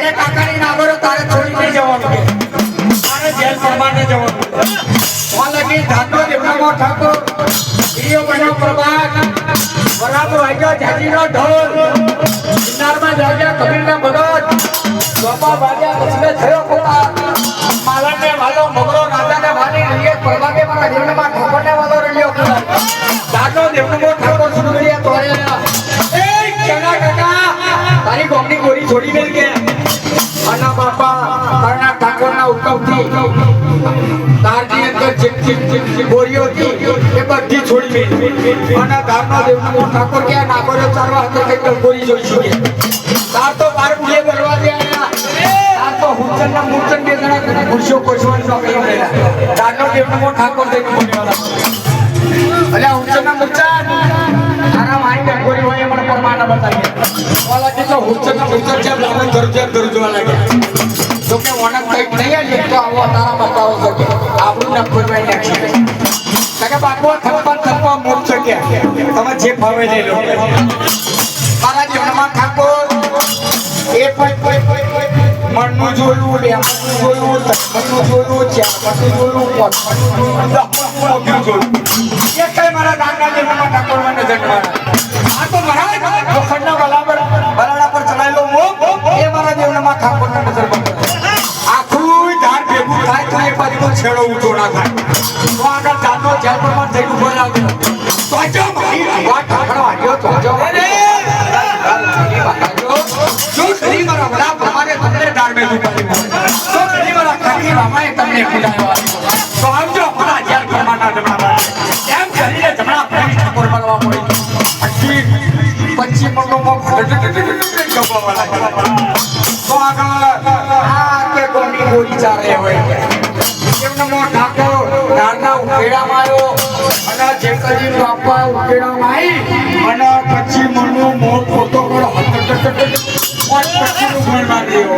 તારે કાકાની નાગરો તારે છોડી નહીં જવાનું તારે જેલ પરમાને જવાનું ઓલગી ધાતો દેવનામો ઠાકોર ઈયો બનો પ્રભાત બરાબર વાગ્યો જાજીનો ઢોલ કિનારમાં જાગ્યા કબીરના ભગત સોપા વાગ્યા કસમે થયો કોતા માલાને વાલો મગરો રાજાને વાલી રહીએ પ્રભાતે મારા દેવનામા ઠાકોરને વાલો રહીયો ધાતો દેવનામો ઠાકોર સુનગરિયા તોરેલા એ ચના કાકા તારી ગોમની ગોરી છોડી મેલ કે આના બાપા તારના ઠાકોરના હુકમથી તારજી અંદર જે ગોરીઓ હતી એ બધી છોડી મેલ આના ધામનો દેવનો ઠાકોર કે નાગોરે ચારવા હતો કે ગોરી જોઈ છે તાર તો બાર મુએ કરવા દે આયા તાર તો હુચનના મૂર્છન બે જણા ખુરશીઓ કોસવાની નોકરી મળેલા ધામનો દેવનો ઠાકોર દે બોલવાના અલ્યા હુચનના મૂર્છન આના માઈ ગોરી હોય મને પરમાના બતાવી ઓલા કે હુચનના મૂર્છન જેમ લાગે ગરજવા લાગે તો કે ઓનક કઈ નહીં આલે તો આવો તારા બતાવો કે આપણું ન ખોલવાઈ નાખી કાકા બાપો થપ્પા મોટ છે કે તમે જે ભાવે લઈ લો મારા જીવનમાં ઠાકોર એ મનનું જોયું બે મનનું જોયું મનનું જોયું ચાર મનનું જોયું પાંચ જોયું એ કઈ મારા દાદા જીવનમાં ઠાકોર મને જન્માયા આ તો મારા લોખંડના બલાડા પર ચડાયેલો મોહ એ મારા જીવનમાં ઠાકોરને નજર પડે આખું ધાર ભેગું થાય તો એ બાજુનો છેડો ઊંચો ના થાય તો આગળ જાતો જેલ પર થઈ ઉભો લાગે તો જો મારી વાત ઠાકડો આવ્યો તો જો જો શ્રી મારા વડા પ્રમાણે તમને ધાર ભેગું કર્યું તો શ્રી મારા ખાલી રામાએ તમને ખુલાયો તો આવજો મારા જેલ પરમાના જમણા એમ કરીને જમણા પ્રેમ ઠાકોર બનવા મળી 25 મણનો તો આગળ કે કોની ગોરી ચારે હોય કેમનો મો ઠાકોર નાના ઉકેડામાં આવ્યો અને જેકજી બાપા ઉકેડામાં આવી અને પછી મણનો મોટ ફોટો કરો 25 નું ઘર માં દેવો